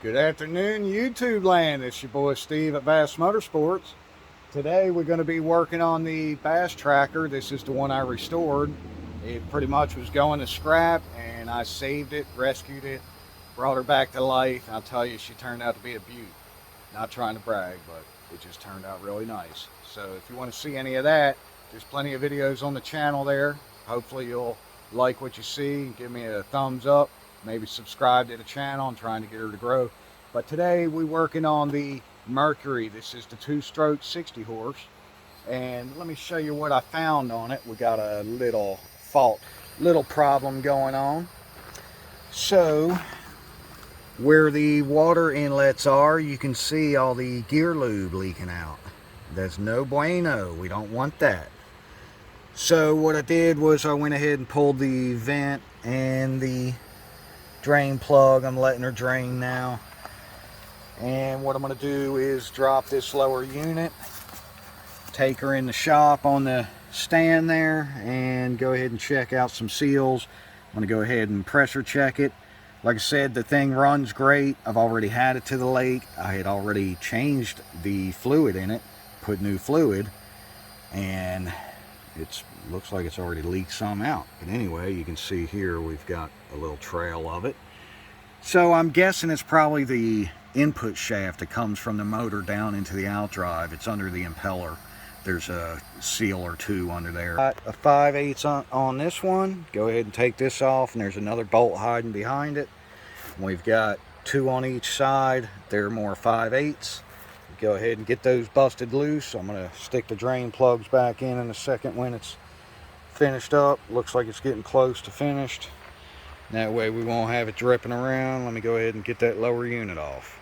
Good afternoon, YouTube land. It's your boy Steve at Vassmotorsports. Today we're going to be working on the Bass Tracker. This is the one I restored. It pretty much was going to scrap, and I saved it, rescued it, brought her back to life. I'll tell you, she turned out to be a beaut. Not trying to brag, but it just turned out really nice. So if you want to see any of that, there's plenty of videos on the channel there. Hopefully you'll like what you see, give me a thumbs up. Maybe subscribe to the channel. I'm trying to get her to grow. But today we're working on the Mercury. This is the 2-stroke 60 horse. And let me show you what I found on it. We got a little problem going on. So where the water inlets are, you can see all the gear lube leaking out. That's no bueno. We don't want that. So what I did was I went ahead and pulled the vent and the drain plug. I'm letting her drain now, and what I'm going to do is drop this lower unit, take her in the shop on the stand there, and go ahead and check out some seals. I'm going to go ahead and pressure check it. Like I said, the thing runs great. I've already had it to the lake. I had already changed the fluid in it, put new fluid, and it looks like it's already leaked some out. But anyway, you can see here we've got a little trail of it. So I'm guessing it's probably the input shaft that comes from the motor down into the outdrive. It's under the impeller. There's a seal or two under there. Got a 5/8 on this one. Go ahead and take this off, and there's another bolt hiding behind it. We've got 2 on each side. They're more 5/8. Go ahead and get those busted loose. I'm going to stick the drain plugs back in a second when it's finished up. Looks like it's getting close to finished. That way we won't have it dripping around. Let me go ahead and get that lower unit off.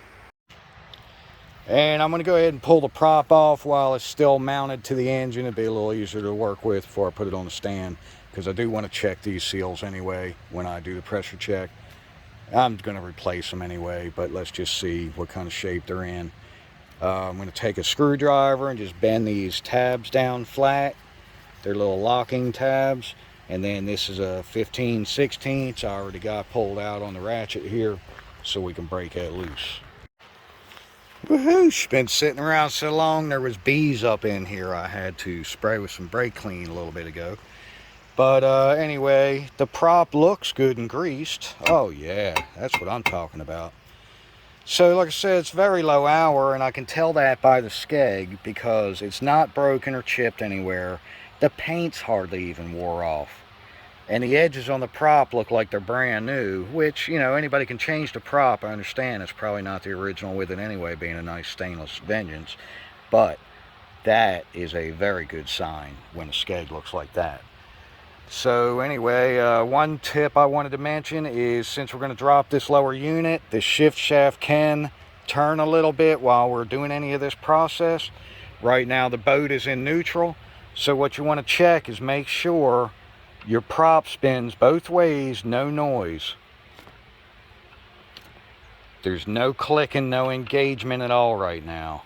And I'm going to go ahead and pull the prop off while it's still mounted to the engine. It'll be a little easier to work with before I put it on the stand, because I do want to check these seals anyway when I do the pressure check. I'm going to replace them anyway, but let's just see what kind of shape they're in. I'm going to take a screwdriver and just bend these tabs down flat. They're little locking tabs. And then this is a 15/16. I already got pulled out on the ratchet here, so we can break that loose. Woohoo! She's been sitting around so long, there was bees up in here. I had to spray with some brake clean a little bit ago. But anyway, the prop looks good and greased. Oh yeah, that's what I'm talking about. So like I said, it's very low hour, and I can tell that by the skeg because it's not broken or chipped anywhere. The paint's hardly even wore off. And the edges on the prop look like they're brand new, which, you know, anybody can change the prop. I understand it's probably not the original with it anyway, being a nice stainless Vengeance. But that is a very good sign when the skeg looks like that. So anyway, one tip I wanted to mention is, since we're going to drop this lower unit, the shift shaft can turn a little bit while we're doing any of this process. Right now the boat is in neutral, so what you want to check is make sure your prop spins both ways, no noise. There's no clicking, no engagement at all right now.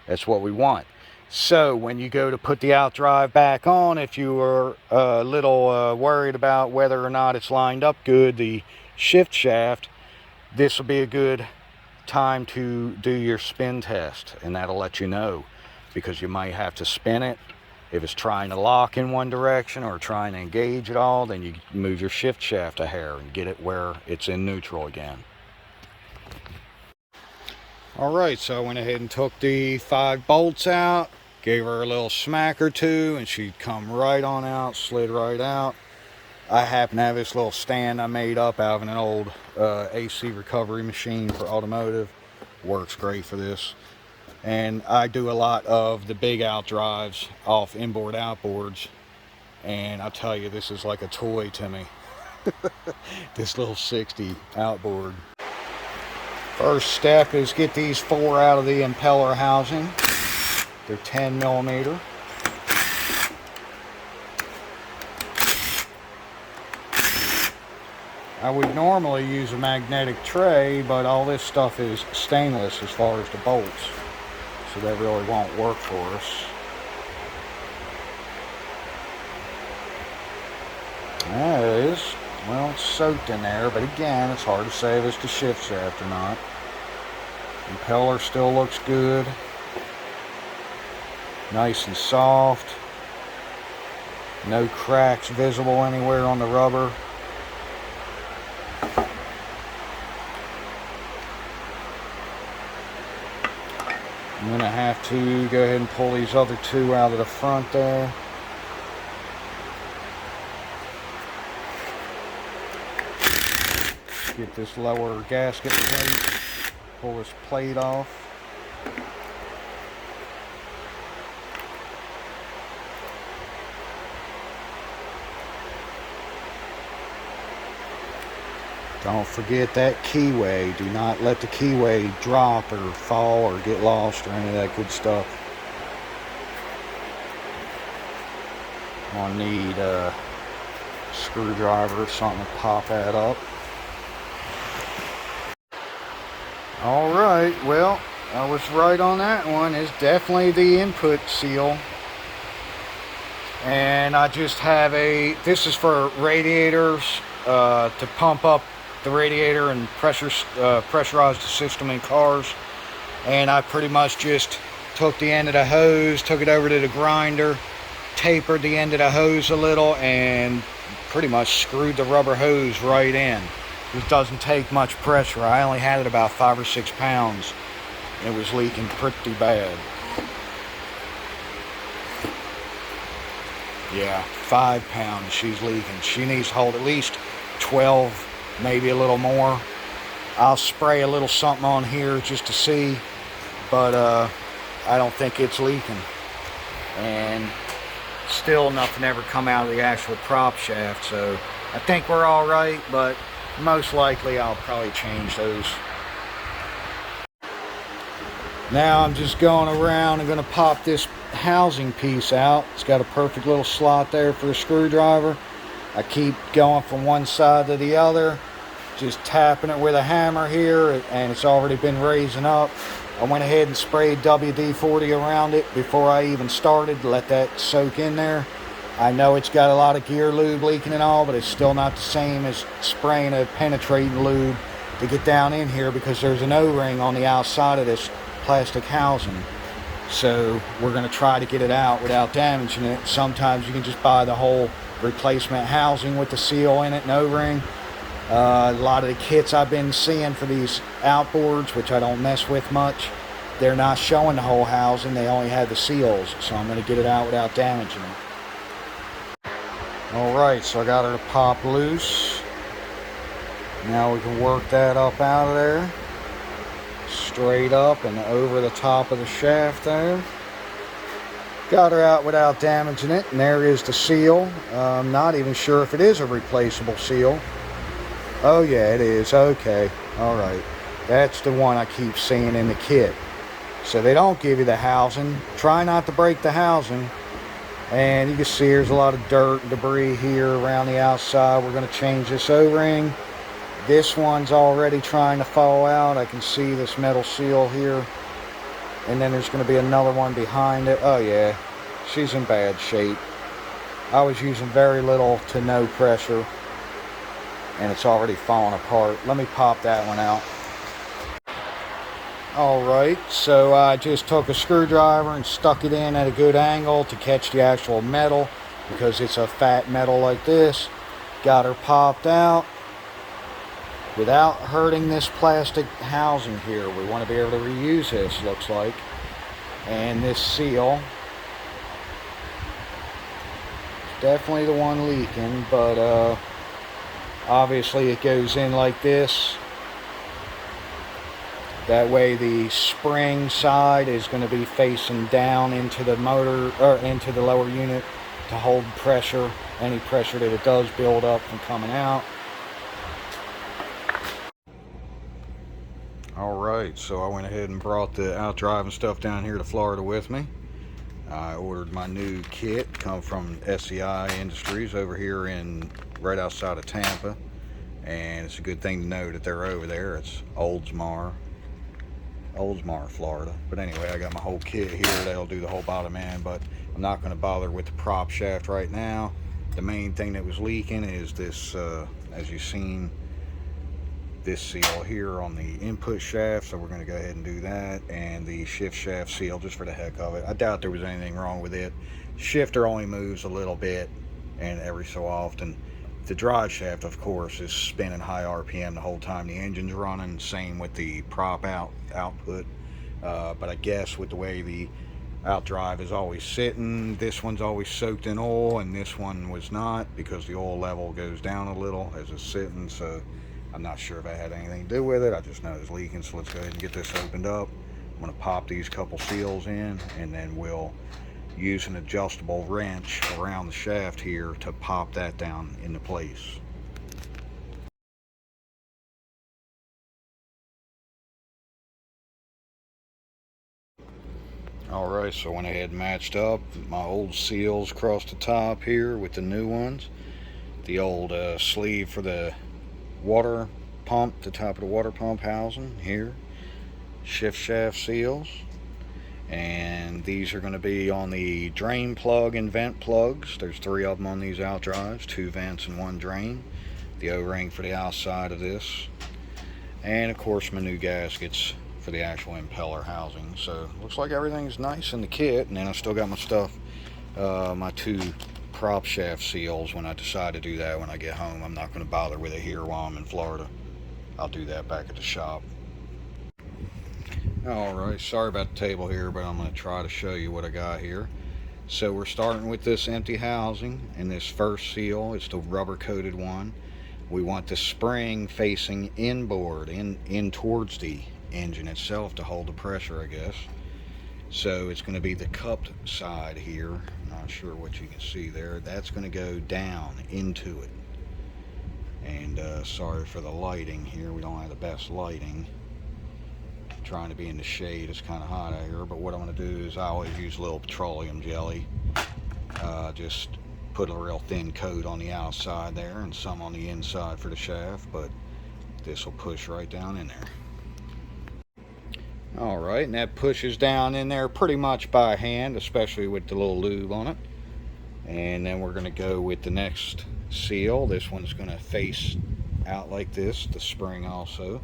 That's what we want. So when you go to put the outdrive back on, if you were a little worried about whether or not it's lined up good, the shift shaft, this will be a good time to do your spin test, and that'll let you know, because you might have to spin it. If it's trying to lock in one direction or trying to engage at all, then you move your shift shaft a hair and get it where it's in neutral again. Alright, so I went ahead and took the 5 bolts out, gave her a little smack or two, and she'd come right on out, slid right out. I happen to have this little stand I made up out of an old AC recovery machine for automotive. Works great for this. And I do a lot of the big outdrives off inboard outboards, and I'll tell you, this is like a toy to me. This little 60 outboard. First step is get these 4 out of the impeller housing. They're 10mm. I would normally use a magnetic tray, but all this stuff is stainless as far as the bolts, so that really won't work for us. There it is. Well, it's soaked in there, but again, it's hard to say if it's the shift shaft or not. Impeller still looks good. Nice and soft. No cracks visible anywhere on the rubber. I'm going to have to go ahead and pull these other two out of the front there. Get this lower gasket plate. Pull this plate off. Don't forget that keyway. Do not let the keyway drop or fall or get lost or any of that good stuff. I'll need a screwdriver or something to pop that up. Alright, well, I was right on that one. It's definitely the input seal. And I just have this is for radiators, to pump up the radiator and pressurize the system in cars. And I pretty much just took the end of the hose, took it over to the grinder, tapered the end of the hose a little, and pretty much screwed the rubber hose right in. It doesn't take much pressure. I only had it about 5 or 6 pounds. It was leaking pretty bad. Yeah, 5 pounds she's leaking. She needs to hold at least 12, maybe a little more. I'll spray a little something on here just to see, but I don't think it's leaking. And still nothing ever come out of the actual prop shaft, so I think we're all right, but most likely I'll probably change those. Now I'm just going around and going to pop this housing piece out. It's got a perfect little slot there for a screwdriver. I keep going from one side to the other, just tapping it with a hammer here, and it's already been raising up. I went ahead and sprayed WD-40 around it before I even started to let that soak in there. I know it's got a lot of gear lube leaking and all, but it's still not the same as spraying a penetrating lube to get down in here, because there's an O-ring on the outside of this plastic housing. So we're going to try to get it out without damaging it. Sometimes you can just buy the whole replacement housing with the seal in it and O-ring. A lot of the kits I've been seeing for these outboards, which I don't mess with much, they're not showing the whole housing, they only have the seals. So I'm going to get it out without damaging it. Alright, so I got her to pop loose. Now we can work that up out of there. Straight up and over the top of the shaft there. Got her out without damaging it, and there is the seal. I'm not even sure if it is a replaceable seal. Oh yeah, it is. Okay, alright. That's the one I keep seeing in the kit. So they don't give you the housing. Try not to break the housing. And you can see there's a lot of dirt and debris here around the outside. We're going to change this O-ring. This one's already trying to fall out. I can see this metal seal here. And then there's going to be another one behind it. Oh yeah, she's in bad shape. I was using very little to no pressure, and it's already falling apart. Let me pop that one out. Alright, so I just took a screwdriver and stuck it in at a good angle to catch the actual metal, because it's a fat metal like this. Got her popped out without hurting this plastic housing here. We want to be able to reuse this, looks like. And this seal is definitely the one leaking, but obviously it goes in like this. That way the spring side is going to be facing down into the motor, or into the lower unit, to hold pressure, any pressure that it does build up from coming out. Alright, so I went ahead and brought the out driving stuff down here to Florida with me. I ordered my new kit, come from SEI Industries over here right outside of Tampa. And it's a good thing to know that they're over there. It's Oldsmar, Florida. But anyway, I got my whole kit here that'll do the whole bottom end, but I'm not going to bother with the prop shaft right now. The main thing that was leaking is this, as you've seen, this seal here on the input shaft, so we're going to go ahead and do that, and the shift shaft seal just for the heck of it. I doubt there was anything wrong with it. Shifter only moves a little bit and every so often. The drive shaft, of course, is spinning high RPM the whole time the engine's running. Same with the prop output. But I guess with the way the outdrive is always sitting, this one's always soaked in oil, and this one was not, because the oil level goes down a little as it's sitting. So I'm not sure if that had anything to do with it. I just know it's leaking. So let's go ahead and get this opened up. I'm going to pop these couple seals in, and then we'll use an adjustable wrench around the shaft here to pop that down into place. Alright, so I went ahead and matched up my old seals across the top here with the new ones. The old sleeve for the water pump, the top of the water pump housing here. Shift shaft seals. And these are going to be on the drain plug and vent plugs. There's 3 of them on these outdrives, 2 vents and 1 drain. The O-ring for the outside of this, and of course my new gaskets for the actual impeller housing. So looks like everything's nice in the kit. And then I still got my stuff, my 2 prop shaft seals. When I decide to do that when I get home, I'm not going to bother with it here while I'm in Florida. I'll do that back at the shop. Alright, sorry about the table here, but I'm going to try to show you what I got here. So we're starting with this empty housing, and this first seal is the rubber coated one. We want the spring facing inboard, in towards the engine itself to hold the pressure, I guess. So it's going to be the cupped side here. Not sure what you can see there. That's going to go down into it. And sorry for the lighting here. We don't have the best lighting. Trying to be in the shade. It's kind of hot out here, but what I'm going to do is I always use a little petroleum jelly. Just put a real thin coat on the outside there and some on the inside for the shaft, but this will push right down in there. Alright, and that pushes down in there pretty much by hand, especially with the little lube on it. And then we're going to go with the next seal. This one's going to face out like this, the spring also.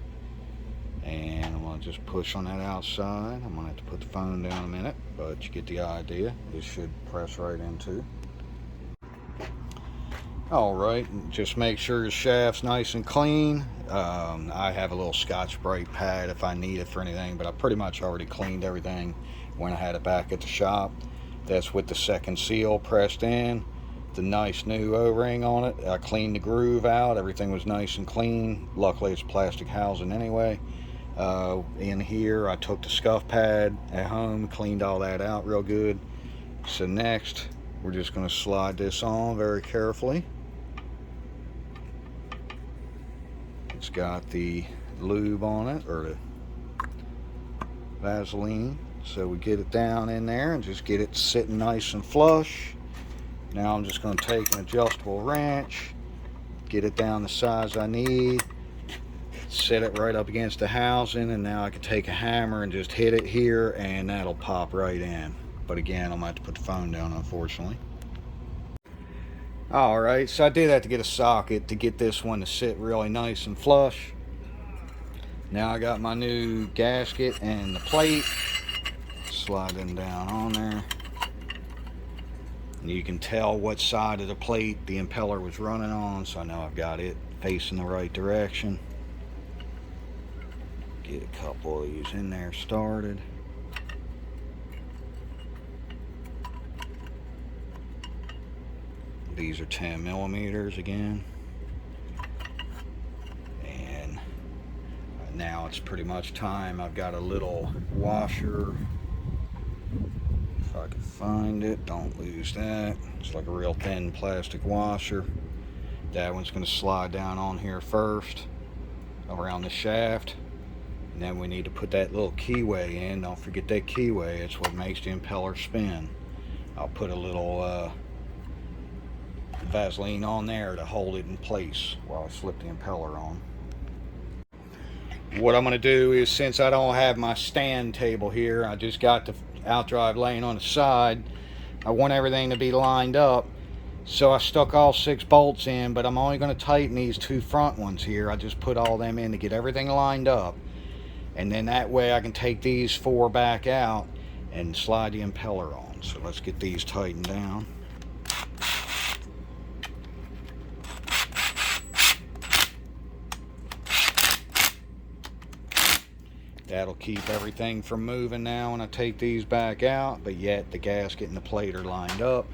And I'm going to just push on that outside. I'm going to have to put the phone down a minute, but you get the idea. This should press right into. Alright, just make sure your shaft's nice and clean. I have a little Scotch-Brite pad if I need it for anything, but I pretty much already cleaned everything when I had it back at the shop. That's with the second seal pressed in. The nice new O-ring on it. I cleaned the groove out. Everything was nice and clean. Luckily it's plastic housing anyway. In here I took the scuff pad at home, cleaned all that out real good. So next we're just going to slide this on very carefully. It's got the lube on it, or the Vaseline, so we get it down in there and just get it sitting nice and flush. Now I'm just going to take an adjustable wrench, get it down the size I need, set it right up against the housing, and now I can take a hammer and just hit it here and that'll pop right in. But again, I'm going to have to put the phone down, unfortunately. Alright, so I did have to get a socket to get this one to sit really nice and flush. Now I got my new gasket and the plate. Slide them down on there. And you can tell what side of the plate the impeller was running on, so I know I've got it facing the right direction. Get a couple of these in there started. These are 10 millimeters again. And now it's pretty much time. I've got a little washer. If I can find it, don't lose that. It's like a real thin plastic washer. That one's going to slide down on here first, around the shaft. And then we need to put that little keyway in. Don't forget that keyway. It's what makes the impeller spin. I'll put a little Vaseline on there to hold it in place while I slip the impeller on. What I'm going to do is, since I don't have my stand table here, I just got the outdrive laying on the side. I want everything to be lined up. So I stuck all 6 bolts in, but I'm only going to tighten these 2 front ones here. I just put all them in to get everything lined up. And then that way I can take these 4 back out and slide the impeller on. So let's get these tightened down. That'll keep everything from moving now when I take these back out, but yet the gasket and the plate are lined up.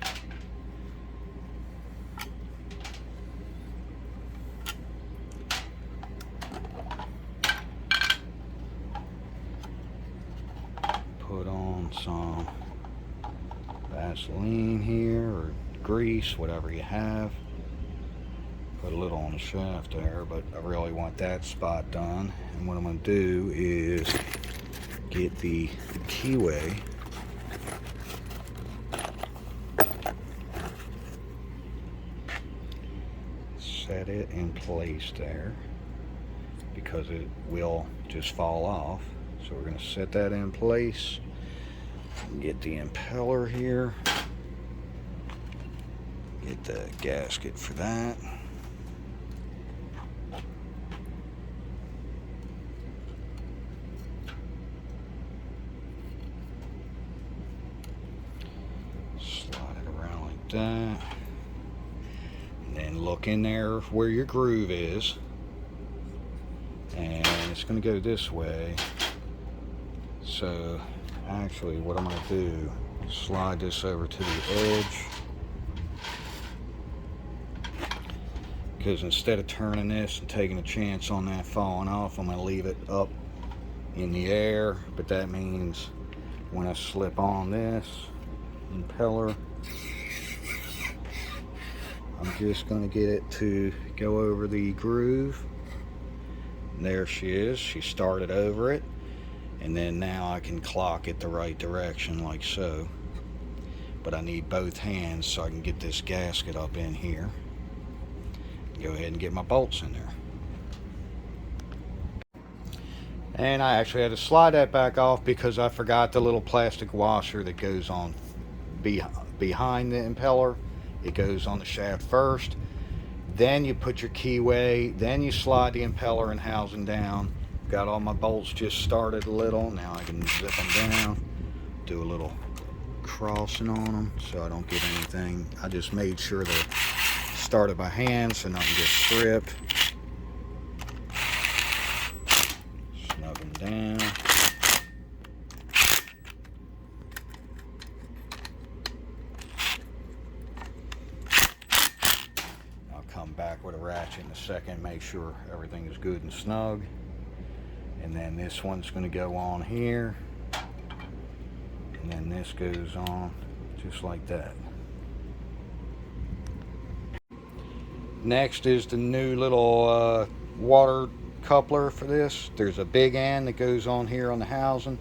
Put on some Vaseline here, or grease, whatever you have. Put a little on the shaft there, but I really want that spot done. And what I'm going to do is get the keyway set it in place there, because it will just fall off. So we're going to set that in place, get the impeller here, get the gasket for that. Slide it around like that, and then look in there where your groove is, and it's going to go this way. So actually what I'm going to do is slide this over to the edge, because instead of turning this and taking a chance on that falling off, I'm going to leave it up in the air. But that means when I slip on this impeller, I'm just going to get it to go over the groove. And there she is. She started over it. And then now I can clock it the right direction like so. But I need both hands so I can get this gasket up in here. Go ahead and get my bolts in there. And I actually had to slide that back off because I forgot the little plastic washer that goes on behind the impeller. It goes on the shaft first. Then you put your keyway. Then you slide the impeller and housing down. Got all my bolts just started a little. Now I can zip them down. Do a little crossing on them so I don't get anything. I just made sure they started by hand so nothing gets stripped. Snug them down. I'll come back with a ratchet in a second, make sure everything is good and snug. And then this one's going to go on here, and then this goes on just like that. Next is the new little water coupler for this. There's a big end that goes on here on the housing.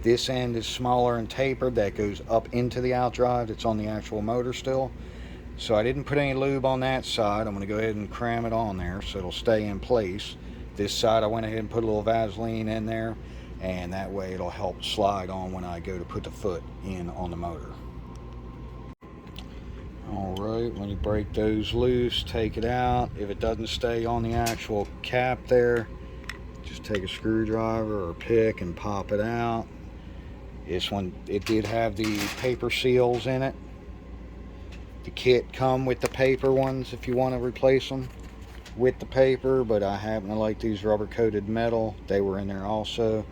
This end is smaller and tapered, that goes up into the outdrive. It's on the actual motor still. So I didn't put any lube on that side. I'm going to go ahead and cram it on there so it'll stay in place. This side I went ahead and put a little Vaseline in there, and that way it'll help slide on when I go to put the foot in on the motor. Alright, when you break those loose, take it out. If it doesn't stay on the actual cap there, just take a screwdriver or pick and pop it out. This one, it did have the paper seals in it. The kit come with the paper ones if you want to replace them with the paper, but I happen to like these rubber coated metal. They were in there also.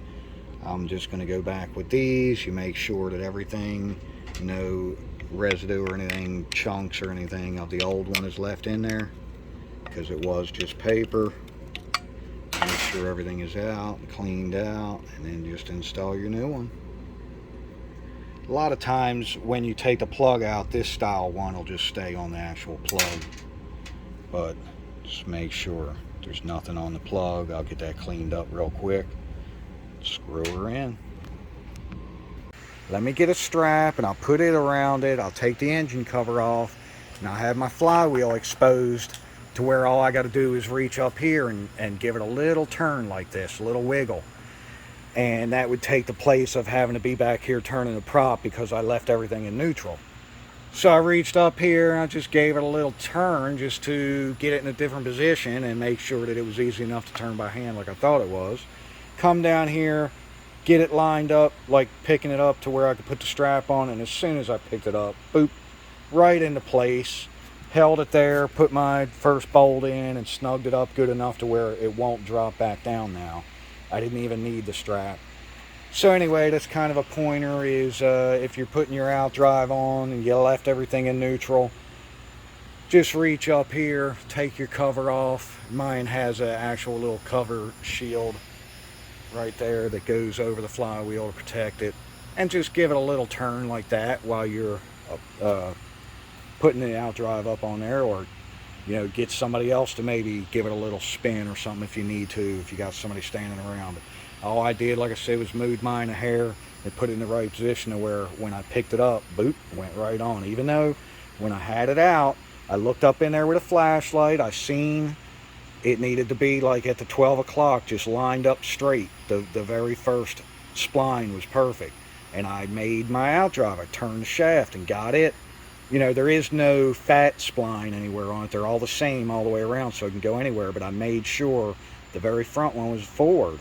I'm just going to go back with these. You make sure that everything, no residue or anything, chunks or anything of the old one is left in there, because it was just paper. Make sure everything is out, cleaned out, and then just install your new one. A lot of times when you take the plug out, this style one will just stay on the actual plug, but just make sure there's nothing on the plug. I'll get that cleaned up real quick. Screw her in. Let me get a strap and I'll put it around it. I'll take the engine cover off, and I'll have my flywheel exposed to where all I got to do is reach up here and give it a little turn like this, a little wiggle. And that would take the place of having to be back here turning the prop because I left everything in neutral. So I reached up here and I just gave it a little turn just to get it in a different position and make sure that it was easy enough to turn by hand like I thought it was. Come down here, get it lined up, like picking it up to where I could put the strap on, and as soon as I picked it up, boop, right into place. Held it there, put my first bolt in and snugged it up good enough to where it won't drop back down now. I didn't even need the strap. So anyway, that's kind of a pointer, is if you're putting your out drive on and you left everything in neutral, just reach up here, take your cover off. Mine has an actual little cover shield right there that goes over the flywheel to protect it, and just give it a little turn like that while you're putting the out drive up on there, or get somebody else to maybe give it a little spin or something if you need to, if you got somebody standing around. All I did, like I said, was moved mine a hair and put it in the right position to where when I picked it up, boop, went right on. Even though when I had it out, I looked up in there with a flashlight, I seen it needed to be like at the 12 o'clock, just lined up straight. The very first spline was perfect. And I made my out drive. I turned the shaft and got it. There is no fat spline anywhere on it. They're all the same all the way around, so it can go anywhere. But I made sure the very front one was forward.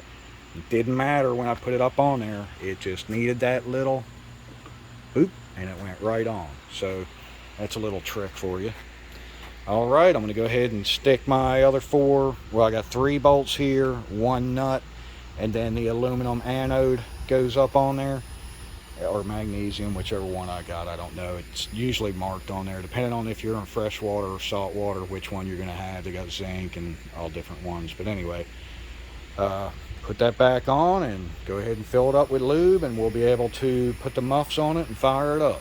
It didn't matter when I put it up on there. It just needed that little boop, and it went right on. So that's a little trick for you. All right, I'm going to go ahead and stick my other 4. Well, I got 3 bolts here, 1 nut, and then the aluminum anode goes up on there, or magnesium, whichever one I got. I don't know. It's usually marked on there, depending on if you're in freshwater or salt water, which one you're going to have. They got zinc and all different ones. But anyway, put that back on and go ahead and fill it up with lube, and we'll be able to put the muffs on it and fire it up.